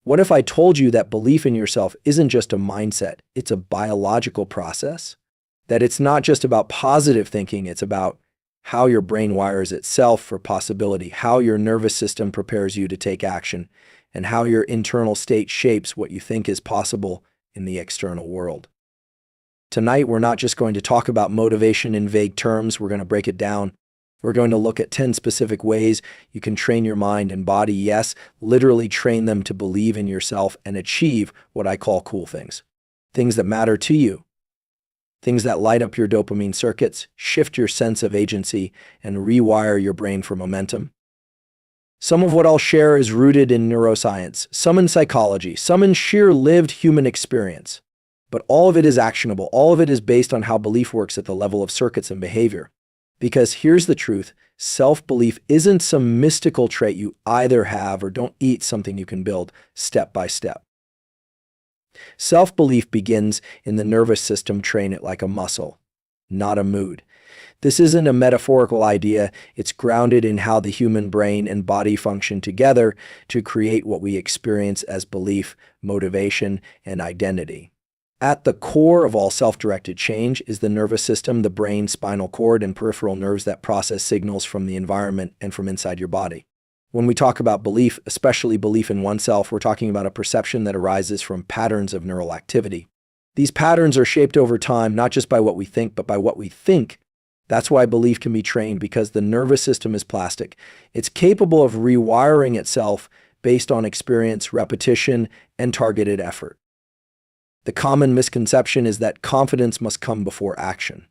What if I told you that belief in yourself isn't just a mindset, it's a biological process? That it's not just about positive thinking, it's about how your brain wires itself for possibility, how your nervous system prepares you to take action, and how your internal state shapes what you think is possible in the external world. Tonight, we're not just going to talk about motivation in vague terms, we're going to break it down. We're going to look at 10 specific ways you can train your mind and body, yes, literally train them to believe in yourself and achieve what I call cool things. Things that matter to you. Things that light up your dopamine circuits, shift your sense of agency, and rewire your brain for momentum. Some of what I'll share is rooted in neuroscience, some in psychology, some in sheer lived human experience. But all of it is actionable. All of it is based on how belief works at the level of circuits and behavior. Because here's the truth, self-belief isn't some mystical trait you either have or don't. Eat something you can build step by step. Self-belief begins in the nervous system. Train it like a muscle, not a mood. This isn't a metaphorical idea, it's grounded in how the human brain and body function together to create what we experience as belief, motivation, and identity. At the core of all self-directed change is the nervous system, the brain, spinal cord, and peripheral nerves that process signals from the environment and from inside your body. When we talk about belief, especially belief in oneself, we're talking about a perception that arises from patterns of neural activity. These patterns are shaped over time, not just by what we think, but by what we think. That's why belief can be trained, because the nervous system is plastic. It's capable of rewiring itself based on experience, repetition, and targeted effort. The common misconception is that confidence must come before action.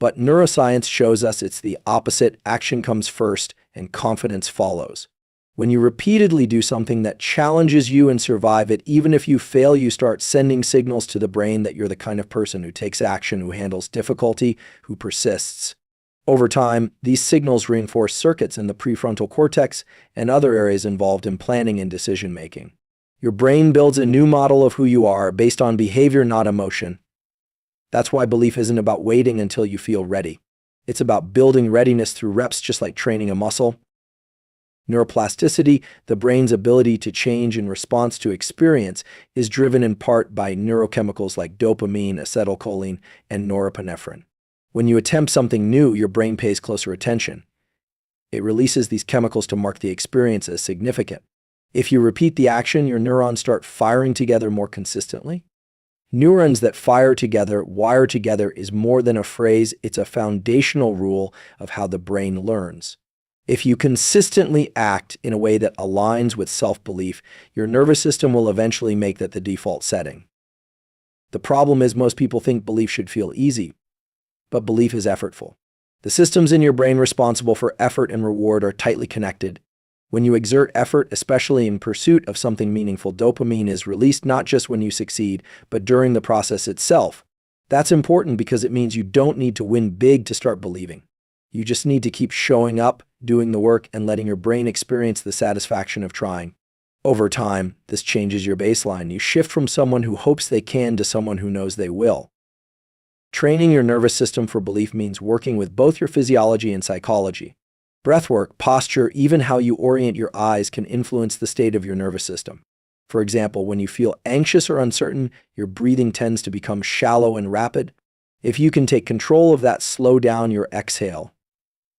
But neuroscience shows us it's the opposite. Action comes first and confidence follows. When you repeatedly do something that challenges you and survive it, even if you fail, you start sending signals to the brain that you're the kind of person who takes action, who handles difficulty, who persists. Over time, these signals reinforce circuits in the prefrontal cortex and other areas involved in planning and decision-making. Your brain builds a new model of who you are based on behavior, not emotion. That's why belief isn't about waiting until you feel ready. It's about building readiness through reps, just like training a muscle. Neuroplasticity, the brain's ability to change in response to experience, is driven in part by neurochemicals like dopamine, acetylcholine, and norepinephrine. When you attempt something new, your brain pays closer attention. It releases these chemicals to mark the experience as significant. If you repeat the action, your neurons start firing together more consistently. Neurons that fire together, wire together is more than a phrase, it's a foundational rule of how the brain learns. If you consistently act in a way that aligns with self-belief, your nervous system will eventually make that the default setting. The problem is most people think belief should feel easy, but belief is effortful. The systems in your brain responsible for effort and reward are tightly connected. When you exert effort, especially in pursuit of something meaningful, dopamine is released not just when you succeed, but during the process itself. That's important because it means you don't need to win big to start believing. You just need to keep showing up, doing the work, and letting your brain experience the satisfaction of trying. Over time, this changes your baseline. You shift from someone who hopes they can to someone who knows they will. Training your nervous system for belief means working with both your physiology and psychology. Breathwork, posture, even how you orient your eyes can influence the state of your nervous system. For example, when you feel anxious or uncertain, your breathing tends to become shallow and rapid. If you can take control of that, slow down your exhale.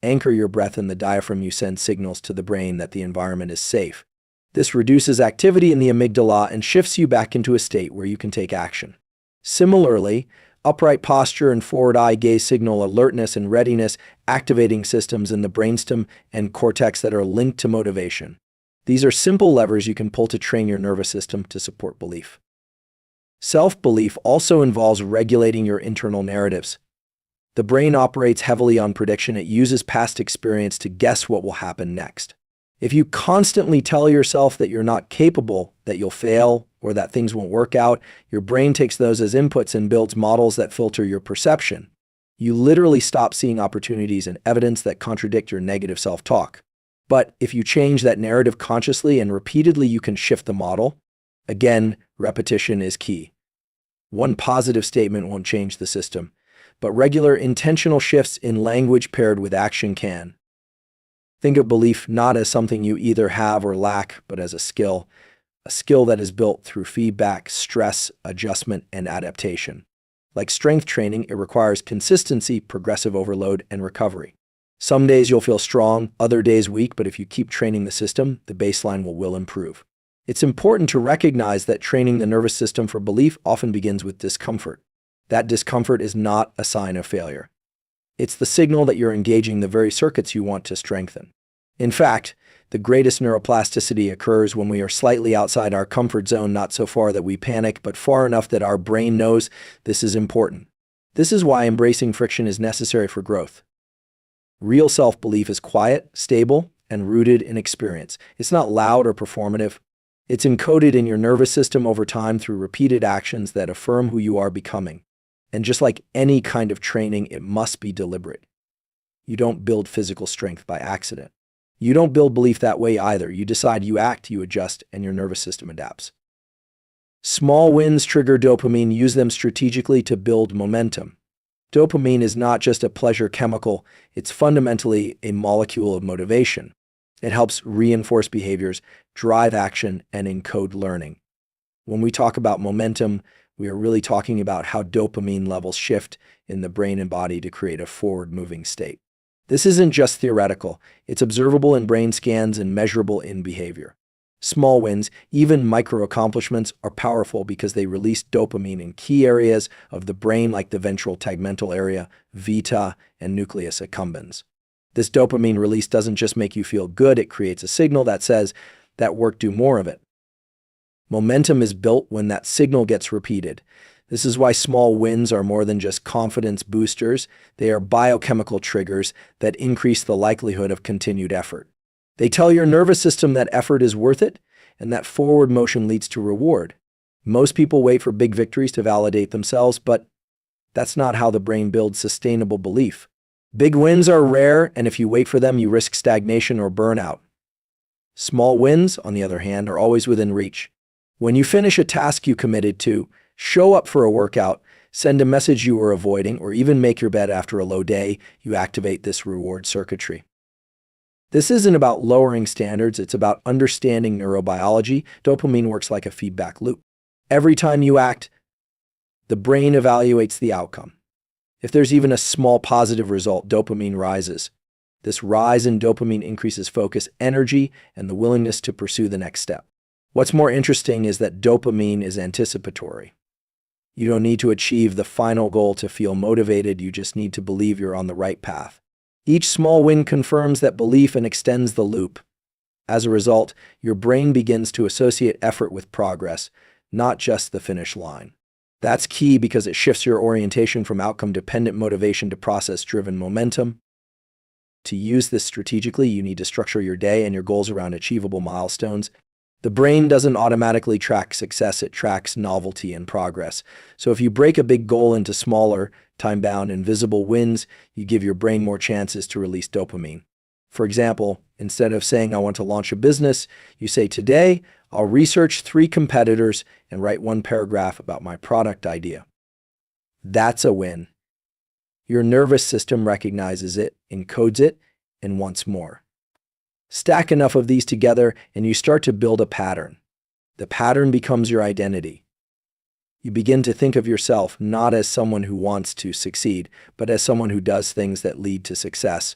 Anchor your breath in the diaphragm, you send signals to the brain that the environment is safe. This reduces activity in the amygdala and shifts you back into a state where you can take action. Similarly, upright posture and forward eye gaze signal alertness and readiness, activating systems in the brainstem and cortex that are linked to motivation. These are simple levers you can pull to train your nervous system to support belief. Self-belief also involves regulating your internal narratives. The brain operates heavily on prediction. It uses past experience to guess what will happen next. If you constantly tell yourself that you're not capable, that you'll fail, or that things won't work out, your brain takes those as inputs and builds models that filter your perception. You literally stop seeing opportunities and evidence that contradict your negative self-talk. But if you change that narrative consciously and repeatedly, you can shift the model. Again, repetition is key. One positive statement won't change the system, but regular intentional shifts in language paired with action can. Think of belief not as something you either have or lack, but as a skill. a skill that is built through feedback, stress, adjustment, and adaptation. Like strength training, it requires consistency, progressive overload, and recovery. Some days you'll feel strong, other days weak, but if you keep training the system, the baseline will improve. It's important to recognize that training the nervous system for belief often begins with discomfort. That discomfort is not a sign of failure. It's the signal that you're engaging the very circuits you want to strengthen. In fact, the greatest neuroplasticity occurs when we are slightly outside our comfort zone, not so far that we panic, but far enough that our brain knows this is important. This is why embracing friction is necessary for growth. Real self-belief is quiet, stable, and rooted in experience. It's not loud or performative. It's encoded in your nervous system over time through repeated actions that affirm who you are becoming. And just like any kind of training, it must be deliberate. You don't build physical strength by accident. You don't build belief that way either. You decide, you act, you adjust, and your nervous system adapts. Small wins trigger dopamine. Use them strategically to build momentum. Dopamine is not just a pleasure chemical, it's fundamentally a molecule of motivation. It helps reinforce behaviors, drive action, and encode learning. When we talk about momentum, we are really talking about how dopamine levels shift in the brain and body to create a forward-moving state. This isn't just theoretical, it's observable in brain scans and measurable in behavior. Small wins, even micro-accomplishments, are powerful because they release dopamine in key areas of the brain like the ventral tegmental area, vita, and nucleus accumbens. This dopamine release doesn't just make you feel good, it creates a signal that says, "That work, do more of it." Momentum is built when that signal gets repeated. This is why small wins are more than just confidence boosters. They are biochemical triggers that increase the likelihood of continued effort. They tell your nervous system that effort is worth it, and that forward motion leads to reward. Most people wait for big victories to validate themselves, but that's not how the brain builds sustainable belief. Big wins are rare, and if you wait for them, you risk stagnation or burnout. Small wins, on the other hand, are always within reach. When you finish a task you committed to, show up for a workout, send a message you were avoiding, or even make your bed after a low day, you activate this reward circuitry. This isn't about lowering standards, it's about understanding neurobiology. Dopamine works like a feedback loop. Every time you act, the brain evaluates the outcome. If there's even a small positive result, dopamine rises. This rise in dopamine increases focus, energy, and the willingness to pursue the next step. What's more interesting is that dopamine is anticipatory. You don't need to achieve the final goal to feel motivated, you just need to believe you're on the right path. Each small win confirms that belief and extends the loop. As a result, your brain begins to associate effort with progress, not just the finish line. That's key because it shifts your orientation from outcome-dependent motivation to process-driven momentum. To use this strategically, you need to structure your day and your goals around achievable milestones. The brain doesn't automatically track success, it tracks novelty and progress. So if you break a big goal into smaller, time-bound, invisible wins, you give your brain more chances to release dopamine. For example, instead of saying, "I want to launch a business," you say, "Today, I'll research 3 competitors and write 1 paragraph about my product idea." That's a win. Your nervous system recognizes it, encodes it, and wants more. Stack enough of these together and you start to build a pattern. The pattern becomes your identity. You begin to think of yourself not as someone who wants to succeed, but as someone who does things that lead to success.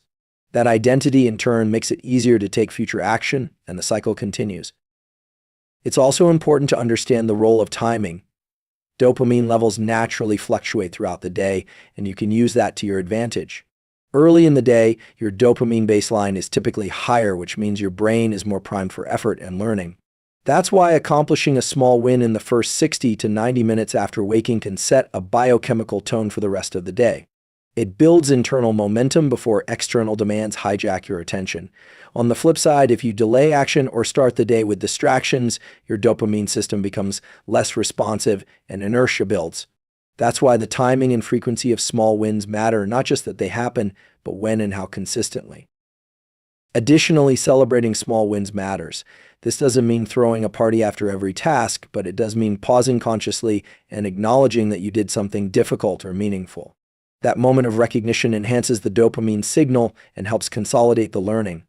That identity, in turn, makes it easier to take future action, and the cycle continues. It's also important to understand the role of timing. Dopamine levels naturally fluctuate throughout the day, and you can use that to your advantage. Early in the day, your dopamine baseline is typically higher, which means your brain is more primed for effort and learning. That's why accomplishing a small win in the first 60 to 90 minutes after waking can set a biochemical tone for the rest of the day. It builds internal momentum before external demands hijack your attention. On the flip side, if you delay action or start the day with distractions, your dopamine system becomes less responsive and inertia builds. That's why the timing and frequency of small wins matter, not just that they happen, but when and how consistently. Additionally, celebrating small wins matters. This doesn't mean throwing a party after every task, but it does mean pausing consciously and acknowledging that you did something difficult or meaningful. That moment of recognition enhances the dopamine signal and helps consolidate the learning.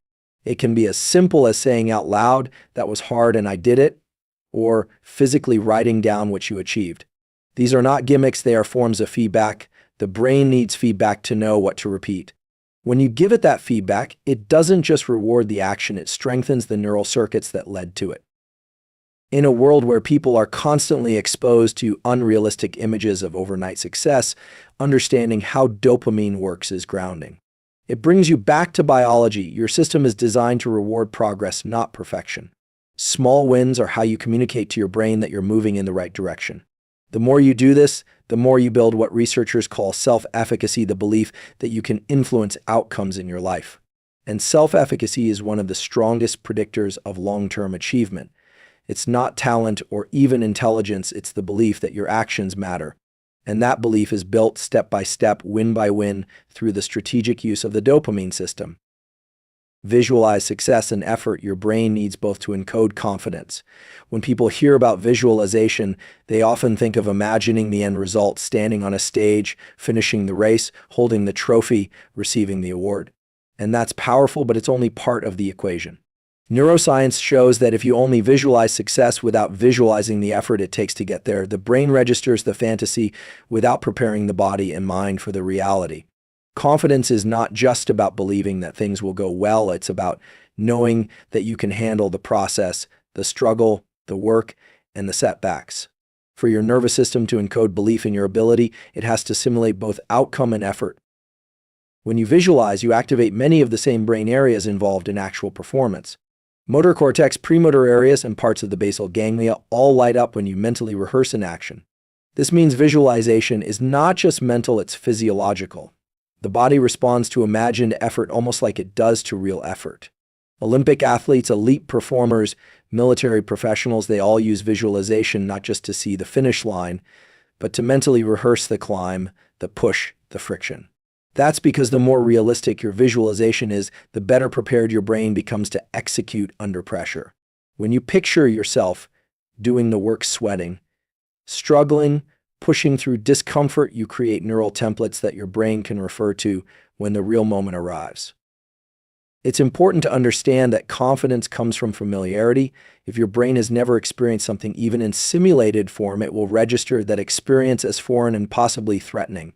It can be as simple as saying out loud, "That was hard and I did it," or physically writing down what you achieved. These are not gimmicks, they are forms of feedback. The brain needs feedback to know what to repeat. When you give it that feedback, it doesn't just reward the action, it strengthens the neural circuits that led to it. In a world where people are constantly exposed to unrealistic images of overnight success, understanding how dopamine works is grounding. It brings you back to biology. Your system is designed to reward progress, not perfection. Small wins are how you communicate to your brain that you're moving in the right direction. The more you do this, the more you build what researchers call self-efficacy, the belief that you can influence outcomes in your life. And self-efficacy is one of the strongest predictors of long-term achievement. It's not talent or even intelligence, it's the belief that your actions matter. And that belief is built step by step, win by win, through the strategic use of the dopamine system. Visualize success and effort. Your brain needs both to encode confidence. When people hear about visualization, they often think of imagining the end result, standing on a stage, finishing the race, holding the trophy, receiving the award. And that's powerful, but it's only part of the equation. Neuroscience shows that if you only visualize success without visualizing the effort it takes to get there, the brain registers the fantasy without preparing the body and mind for the reality. Confidence is not just about believing that things will go well, it's about knowing that you can handle the process, the struggle, the work, and the setbacks. For your nervous system to encode belief in your ability, it has to simulate both outcome and effort. When you visualize, you activate many of the same brain areas involved in actual performance. Motor cortex, premotor areas, and parts of the basal ganglia all light up when you mentally rehearse an action. This means visualization is not just mental, it's physiological. The body responds to imagined effort almost like it does to real effort. Olympic athletes, elite performers, military professionals, they all use visualization not just to see the finish line, but to mentally rehearse the climb, the push, the friction. That's because the more realistic your visualization is, the better prepared your brain becomes to execute under pressure. When you picture yourself doing the work, sweating, struggling, pushing through discomfort, you create neural templates that your brain can refer to when the real moment arrives. It's important to understand that confidence comes from familiarity. If your brain has never experienced something, even in simulated form, it will register that experience as foreign and possibly threatening.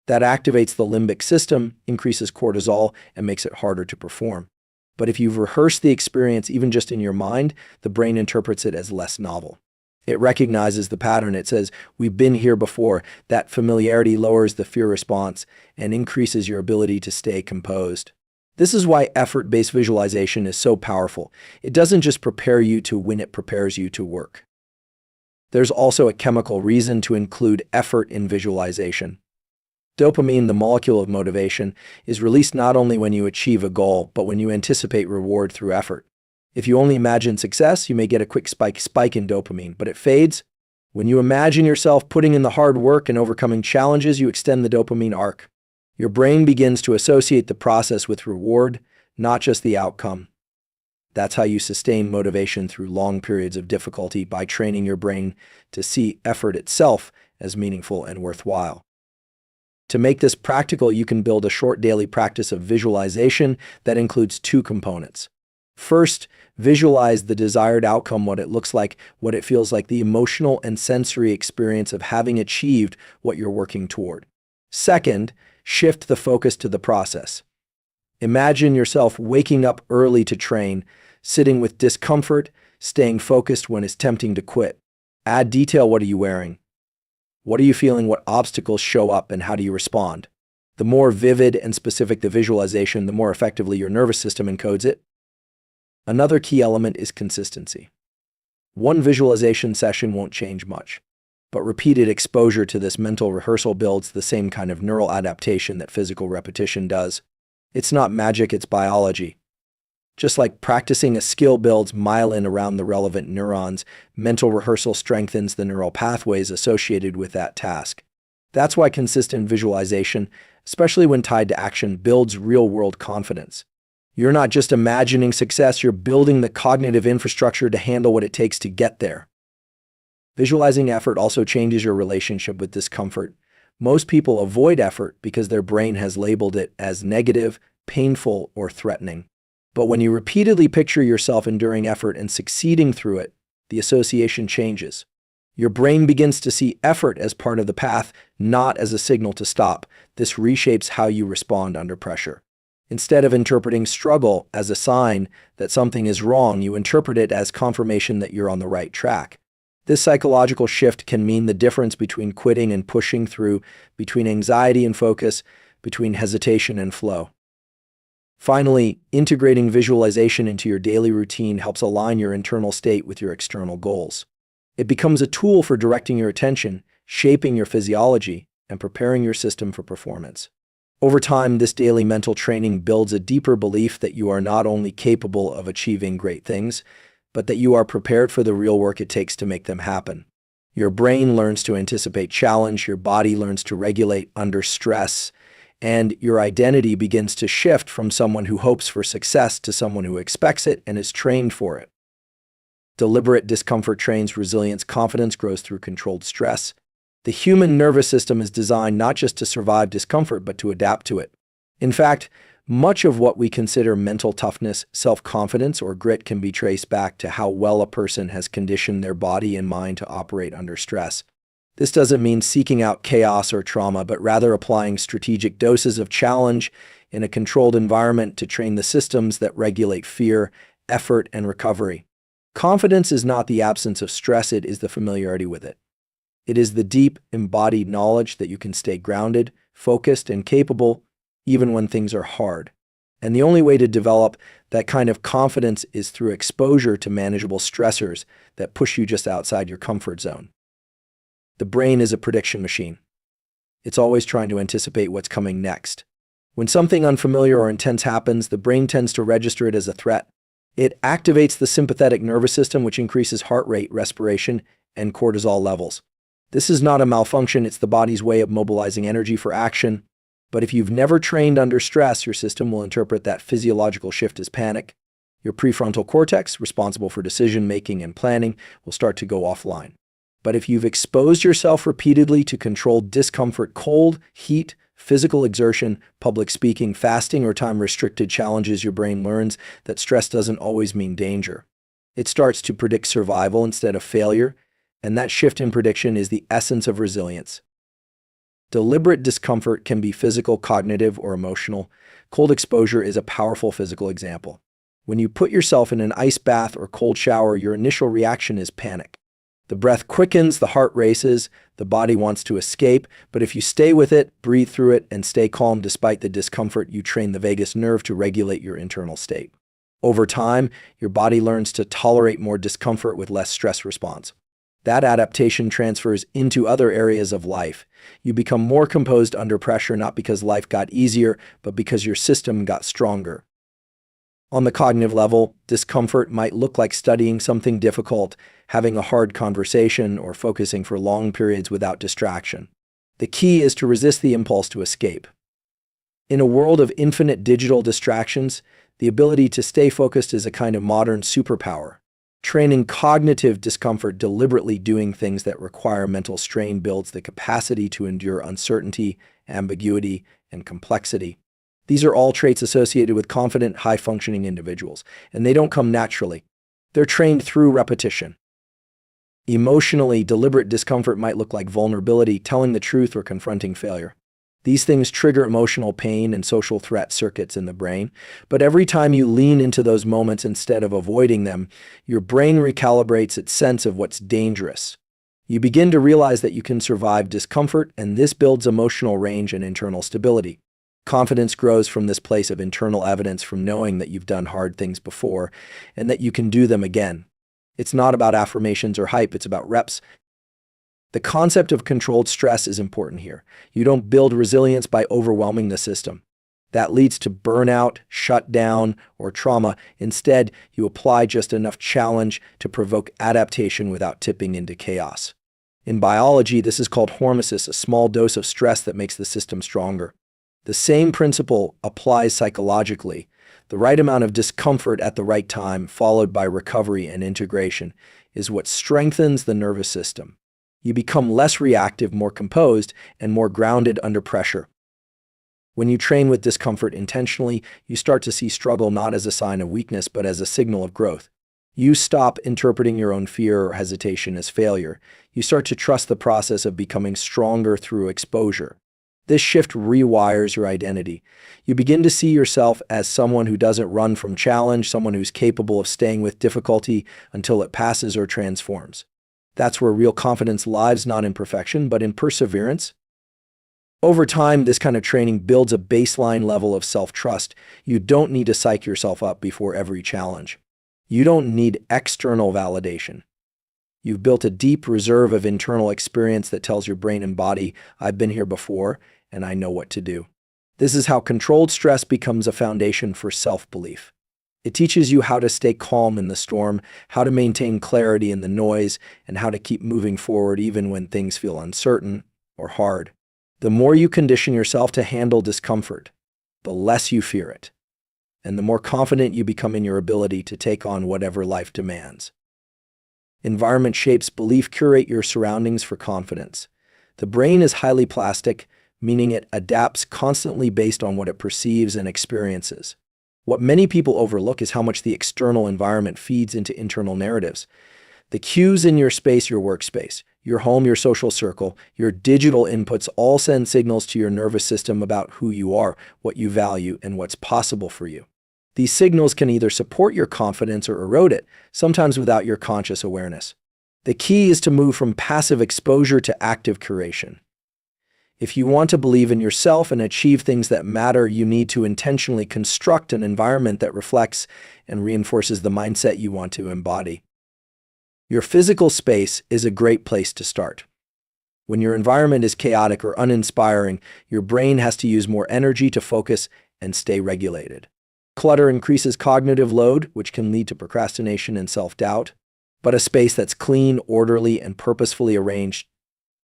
That activates the limbic system, increases cortisol, and makes it harder to perform. But if you've rehearsed the experience even just in your mind, the brain interprets it as less novel. It recognizes the pattern. It says, we've been here before. That familiarity lowers the fear response and increases your ability to stay composed. This is why effort-based visualization is so powerful. It doesn't just prepare you to win, it prepares you to work. There's also a chemical reason to include effort in visualization. Dopamine, the molecule of motivation, is released not only when you achieve a goal, but when you anticipate reward through effort. If you only imagine success, you may get a quick spike in dopamine, but it fades. When you imagine yourself putting in the hard work and overcoming challenges, you extend the dopamine arc. Your brain begins to associate the process with reward, not just the outcome. That's how you sustain motivation through long periods of difficulty, by training your brain to see effort itself as meaningful and worthwhile. To make this practical, you can build a short daily practice of visualization that includes two components. First, visualize the desired outcome, what it looks like, what it feels like, the emotional and sensory experience of having achieved what you're working toward. Second, shift the focus to the process. Imagine yourself waking up early to train, sitting with discomfort, staying focused when it's tempting to quit. Add detail. What are you wearing? What are you feeling? What obstacles show up, and how do you respond? The more vivid and specific the visualization, the more effectively your nervous system encodes it. Another key element is consistency. One visualization session won't change much, but repeated exposure to this mental rehearsal builds the same kind of neural adaptation that physical repetition does. It's not magic, it's biology. Just like practicing a skill builds myelin around the relevant neurons, mental rehearsal strengthens the neural pathways associated with that task. That's why consistent visualization, especially when tied to action, builds real-world confidence. You're not just imagining success, you're building the cognitive infrastructure to handle what it takes to get there. Visualizing effort also changes your relationship with discomfort. Most people avoid effort because their brain has labeled it as negative, painful, or threatening. But when you repeatedly picture yourself enduring effort and succeeding through it, the association changes. Your brain begins to see effort as part of the path, not as a signal to stop. This reshapes how you respond under pressure. Instead of interpreting struggle as a sign that something is wrong, you interpret it as confirmation that you're on the right track. This psychological shift can mean the difference between quitting and pushing through, between anxiety and focus, between hesitation and flow. Finally, integrating visualization into your daily routine helps align your internal state with your external goals. It becomes a tool for directing your attention, shaping your physiology, and preparing your system for performance. Over time, this daily mental training builds a deeper belief that you are not only capable of achieving great things, but that you are prepared for the real work it takes to make them happen. Your brain learns to anticipate challenge, your body learns to regulate under stress, and your identity begins to shift from someone who hopes for success to someone who expects it and is trained for it. Deliberate discomfort trains resilience. Confidence grows through controlled stress. The human nervous system is designed not just to survive discomfort, but to adapt to it. In fact, much of what we consider mental toughness, self-confidence, or grit can be traced back to how well a person has conditioned their body and mind to operate under stress. This doesn't mean seeking out chaos or trauma, but rather applying strategic doses of challenge in a controlled environment to train the systems that regulate fear, effort, and recovery. Confidence is not the absence of stress, it is the familiarity with it. It is the deep, embodied knowledge that you can stay grounded, focused, and capable even when things are hard. And the only way to develop that kind of confidence is through exposure to manageable stressors that push you just outside your comfort zone. The brain is a prediction machine. It's always trying to anticipate what's coming next. When something unfamiliar or intense happens, the brain tends to register it as a threat. It activates the sympathetic nervous system, which increases heart rate, respiration, and cortisol levels. This is not a malfunction, it's the body's way of mobilizing energy for action. But if you've never trained under stress, your system will interpret that physiological shift as panic. Your prefrontal cortex, responsible for decision-making and planning, will start to go offline. But if you've exposed yourself repeatedly to controlled discomfort, cold, heat, physical exertion, public speaking, fasting, or time-restricted challenges, your brain learns that stress doesn't always mean danger. It starts to predict survival instead of failure, and that shift in prediction is the essence of resilience. Deliberate discomfort can be physical, cognitive, or emotional. Cold exposure is a powerful physical example. When you put yourself in an ice bath or cold shower, your initial reaction is panic. The breath quickens, the heart races, the body wants to escape, but if you stay with it, breathe through it, and stay calm despite the discomfort, you train the vagus nerve to regulate your internal state. Over time, your body learns to tolerate more discomfort with less stress response. That adaptation transfers into other areas of life. You become more composed under pressure, not because life got easier, but because your system got stronger. On the cognitive level, discomfort might look like studying something difficult, having a hard conversation, or focusing for long periods without distraction. The key is to resist the impulse to escape. In a world of infinite digital distractions, the ability to stay focused is a kind of modern superpower. Training cognitive discomfort, deliberately doing things that require mental strain, builds the capacity to endure uncertainty, ambiguity, and complexity. These are all traits associated with confident, high-functioning individuals, and they don't come naturally. They're trained through repetition. Emotionally, deliberate discomfort might look like vulnerability, telling the truth, or confronting failure. These things trigger emotional pain and social threat circuits in the brain, but every time you lean into those moments instead of avoiding them, your brain recalibrates its sense of what's dangerous. You begin to realize that you can survive discomfort, and this builds emotional range and internal stability. Confidence grows from this place of internal evidence, from knowing that you've done hard things before and that you can do them again. It's not about affirmations or hype, it's about reps. The concept of controlled stress is important here. You don't build resilience by overwhelming the system. That leads to burnout, shutdown, or trauma. Instead, you apply just enough challenge to provoke adaptation without tipping into chaos. In biology, this is called hormesis, a small dose of stress that makes the system stronger. The same principle applies psychologically. The right amount of discomfort at the right time, followed by recovery and integration, is what strengthens the nervous system. You become less reactive, more composed, and more grounded under pressure. When you train with discomfort intentionally, you start to see struggle not as a sign of weakness, but as a signal of growth. You stop interpreting your own fear or hesitation as failure. You start to trust the process of becoming stronger through exposure. This shift rewires your identity. You begin to see yourself as someone who doesn't run from challenge, someone who's capable of staying with difficulty until it passes or transforms. That's where real confidence lies, not in perfection, but in perseverance. Over time, this kind of training builds a baseline level of self-trust. You don't need to psych yourself up before every challenge. You don't need external validation. You've built a deep reserve of internal experience that tells your brain and body, I've been here before, and I know what to do. This is how controlled stress becomes a foundation for self-belief. It teaches you how to stay calm in the storm, how to maintain clarity in the noise, and how to keep moving forward even when things feel uncertain or hard. The more you condition yourself to handle discomfort, the less you fear it, and the more confident you become in your ability to take on whatever life demands. Environment shapes belief. Curate your surroundings for confidence. The brain is highly plastic, meaning it adapts constantly based on what it perceives and experiences. What many people overlook is how much the external environment feeds into internal narratives. The cues in your space, your workspace, your home, your social circle, your digital inputs all send signals to your nervous system about who you are, what you value, and what's possible for you. These signals can either support your confidence or erode it, sometimes without your conscious awareness. The key is to move from passive exposure to active curation. If you want to believe in yourself and achieve things that matter, you need to intentionally construct an environment that reflects and reinforces the mindset you want to embody. Your physical space is a great place to start. When your environment is chaotic or uninspiring, your brain has to use more energy to focus and stay regulated. Clutter increases cognitive load, which can lead to procrastination and self-doubt. But a space that's clean, orderly, and purposefully arranged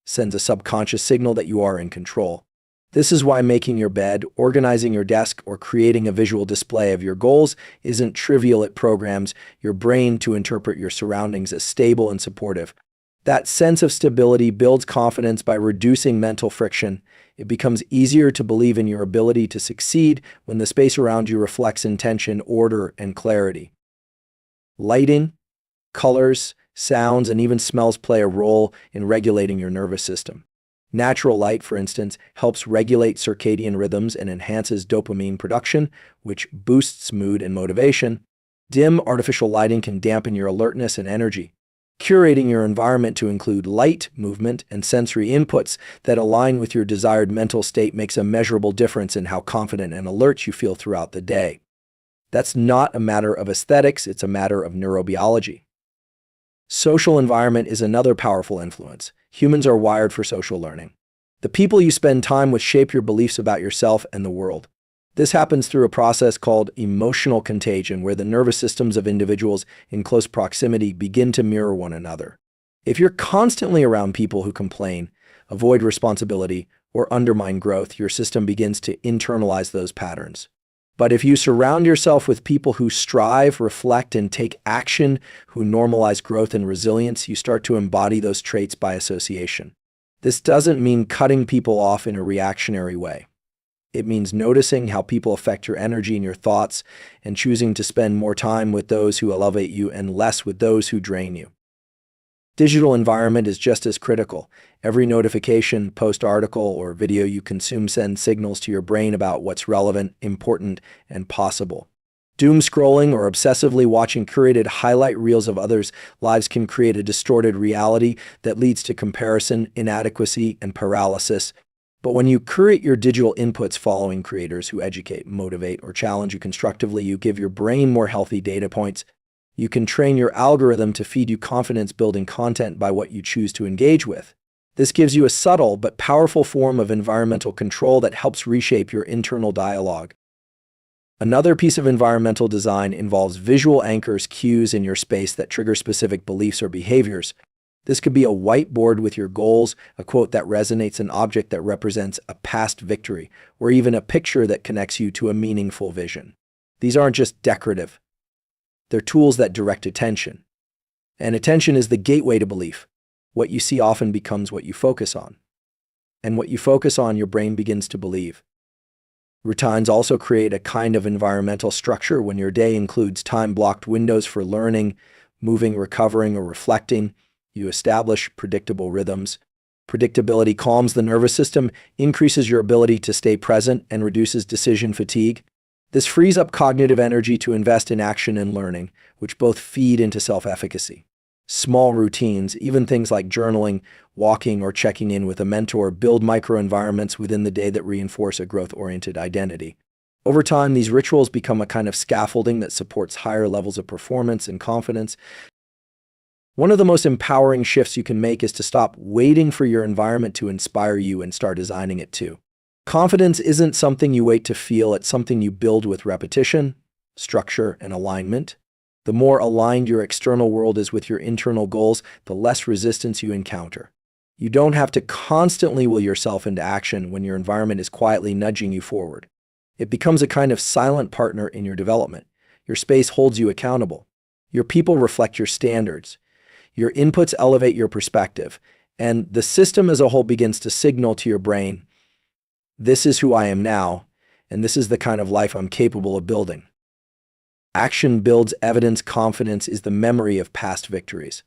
sends a subconscious signal that you are in control. This is why making your bed, organizing your desk, or creating a visual display of your goals isn't trivial. It programs your brain to interpret your surroundings as stable and supportive. That sense of stability builds confidence by reducing mental friction. It becomes easier to believe in your ability to succeed when the space around you reflects intention, order, and clarity. Lighting, colors, sounds, and even smells play a role in regulating your nervous system. Natural light, for instance, helps regulate circadian rhythms and enhances dopamine production, which boosts mood and motivation. Dim, artificial lighting can dampen your alertness and energy. Curating your environment to include light, movement, and sensory inputs that align with your desired mental state makes a measurable difference in how confident and alert you feel throughout the day. That's not a matter of aesthetics, it's a matter of neurobiology. Social environment is another powerful influence. Humans are wired for social learning. The people you spend time with shape your beliefs about yourself and the world. This happens through a process called emotional contagion, where the nervous systems of individuals in close proximity begin to mirror one another. If you're constantly around people who complain, avoid responsibility, or undermine growth, your system begins to internalize those patterns. But if you surround yourself with people who strive, reflect, and take action, who normalize growth and resilience, you start to embody those traits by association. This doesn't mean cutting people off in a reactionary way. It means noticing how people affect your energy and your thoughts, and choosing to spend more time with those who elevate you and less with those who drain you. Digital environment is just as critical. Every notification, post, article, or video you consume sends signals to your brain about what's relevant, important, and possible. Doom scrolling or obsessively watching curated highlight reels of others' lives can create a distorted reality that leads to comparison, inadequacy, and paralysis. But when you curate your digital inputs following creators who educate, motivate, or challenge you constructively, you give your brain more healthy data points. You can train your algorithm to feed you confidence-building content by what you choose to engage with. This gives you a subtle but powerful form of environmental control that helps reshape your internal dialogue. Another piece of environmental design involves visual anchors, cues in your space that trigger specific beliefs or behaviors. This could be a whiteboard with your goals, a quote that resonates, an object that represents a past victory, or even a picture that connects you to a meaningful vision. These aren't just decorative. They're tools that direct attention. And attention is the gateway to belief. What you see often becomes what you focus on. And what you focus on, your brain begins to believe. Routines also create a kind of environmental structure. When your day includes time-blocked windows for learning, moving, recovering, or reflecting. You establish predictable rhythms. Predictability calms the nervous system, increases your ability to stay present, and reduces decision fatigue. This frees up cognitive energy to invest in action and learning, which both feed into self-efficacy. Small routines, even things like journaling, walking, or checking in with a mentor, build microenvironments within the day that reinforce a growth-oriented identity. Over time, these rituals become a kind of scaffolding that supports higher levels of performance and confidence. One of the most empowering shifts you can make is to stop waiting for your environment to inspire you and start designing it too. Confidence isn't something you wait to feel, it's something you build with repetition, structure, and alignment. The more aligned your external world is with your internal goals, the less resistance you encounter. You don't have to constantly will yourself into action when your environment is quietly nudging you forward. It becomes a kind of silent partner in your development. Your space holds you accountable. Your people reflect your standards. Your inputs elevate your perspective. And the system as a whole begins to signal to your brain, this is who I am now, and this is the kind of life I'm capable of building. Action builds evidence. Confidence is the memory of past victories.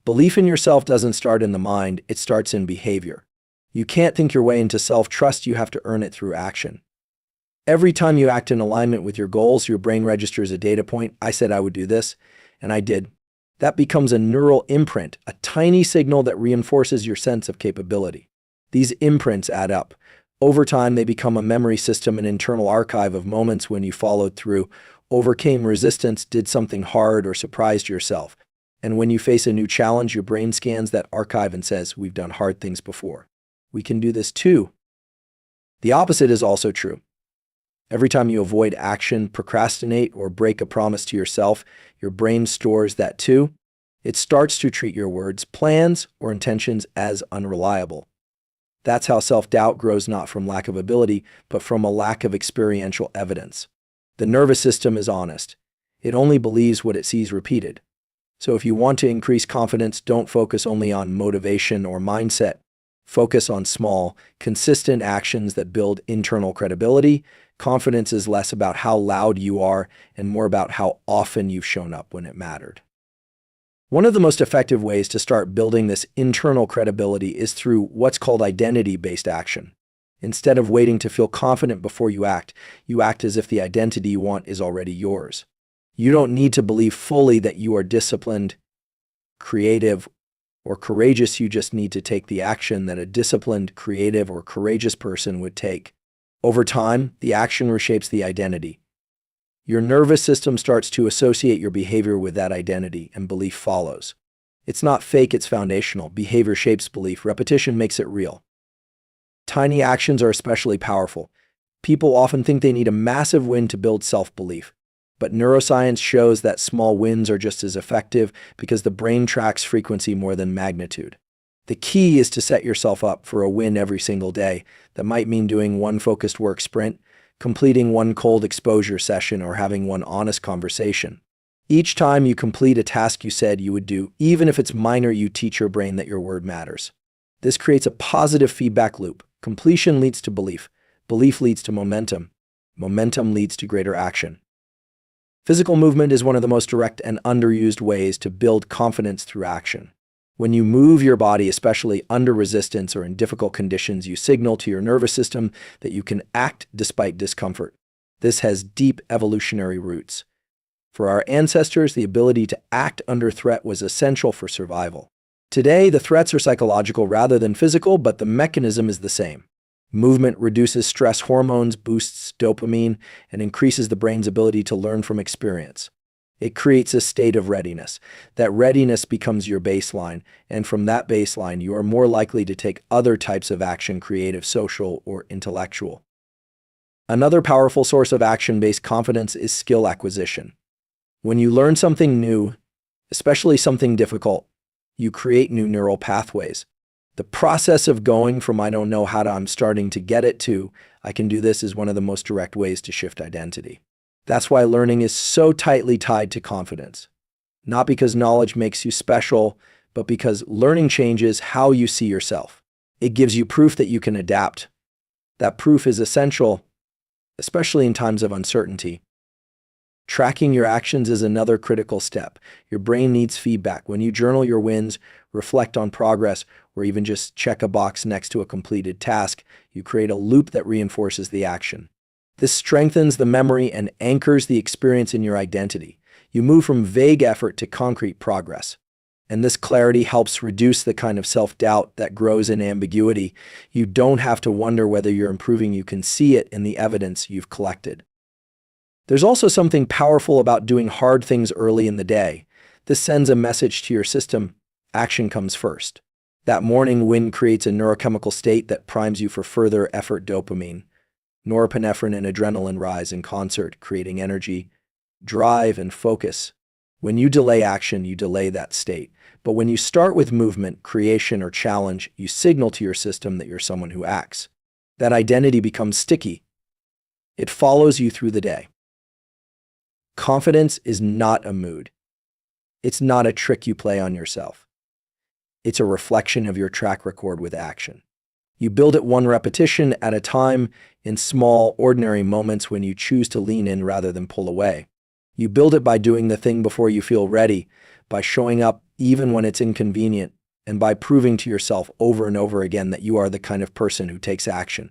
Belief in yourself doesn't start in the mind, it starts in behavior. You can't think your way into self-trust, you have to earn it through action. Every time you act in alignment with your goals, your brain registers a data point. I said I would do this, and I did. That becomes a neural imprint, a tiny signal that reinforces your sense of capability. These imprints add up. Over time, they become a memory system, an internal archive of moments when you followed through, overcame resistance, did something hard, or surprised yourself. And when you face a new challenge, your brain scans that archive and says, we've done hard things before. We can do this too. The opposite is also true. Every time you avoid action, procrastinate, or break a promise to yourself, your brain stores that too. It starts to treat your words, plans, or intentions as unreliable. That's how self-doubt grows, not from lack of ability, but from a lack of experiential evidence. The nervous system is honest. It only believes what it sees repeated. So if you want to increase confidence, don't focus only on motivation or mindset. Focus on small, consistent actions that build internal credibility. Confidence is less about how loud you are and more about how often you've shown up when it mattered. One of the most effective ways to start building this internal credibility is through what's called identity-based action. Instead of waiting to feel confident before you act as if the identity you want is already yours. You don't need to believe fully that you are disciplined, creative, or courageous. You just need to take the action that a disciplined, creative, or courageous person would take. Over time, the action reshapes the identity. Your nervous system starts to associate your behavior with that identity, and belief follows. It's not fake, it's foundational. Behavior shapes belief. Repetition makes it real. Tiny actions are especially powerful. People often think they need a massive win to build self-belief. But neuroscience shows that small wins are just as effective because the brain tracks frequency more than magnitude. The key is to set yourself up for a win every single day. That might mean doing one focused work sprint, completing one cold exposure session, or having one honest conversation. Each time you complete a task you said you would do, even if it's minor, you teach your brain that your word matters. This creates a positive feedback loop. Completion leads to belief. Belief leads to momentum. Momentum leads to greater action. Physical movement is one of the most direct and underused ways to build confidence through action. When you move your body, especially under resistance or in difficult conditions, you signal to your nervous system that you can act despite discomfort. This has deep evolutionary roots. For our ancestors, the ability to act under threat was essential for survival. Today, the threats are psychological rather than physical, but the mechanism is the same. Movement reduces stress hormones, boosts dopamine, and increases the brain's ability to learn from experience. It creates a state of readiness. That readiness becomes your baseline, and from that baseline, you are more likely to take other types of action, creative, social, or intellectual. Another powerful source of action-based confidence is skill acquisition. When you learn something new, especially something difficult, you create new neural pathways. The process of going from I don't know how to I'm starting to get it to I can do this is one of the most direct ways to shift identity. That's why learning is so tightly tied to confidence. Not because knowledge makes you special, but because learning changes how you see yourself. It gives you proof that you can adapt. That proof is essential, especially in times of uncertainty. Tracking your actions is another critical step. Your brain needs feedback. When you journal your wins, reflect on progress, or even just check a box next to a completed task, you create a loop that reinforces the action. This strengthens the memory and anchors the experience in your identity. You move from vague effort to concrete progress. And this clarity helps reduce the kind of self-doubt that grows in ambiguity. You don't have to wonder whether you're improving. You can see it in the evidence you've collected. There's also something powerful about doing hard things early in the day. This sends a message to your system: action comes first. That morning win creates a neurochemical state that primes you for further effort. Dopamine, norepinephrine, and adrenaline rise in concert, creating energy, drive, and focus. When you delay action, you delay that state. But when you start with movement, creation, or challenge, you signal to your system that you're someone who acts. That identity becomes sticky. It follows you through the day. Confidence is not a mood. It's not a trick you play on yourself. It's a reflection of your track record with action. You build it one repetition at a time in small, ordinary moments when you choose to lean in rather than pull away. You build it by doing the thing before you feel ready, by showing up even when it's inconvenient, and by proving to yourself over and over again that you are the kind of person who takes action,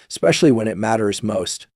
especially when it matters most.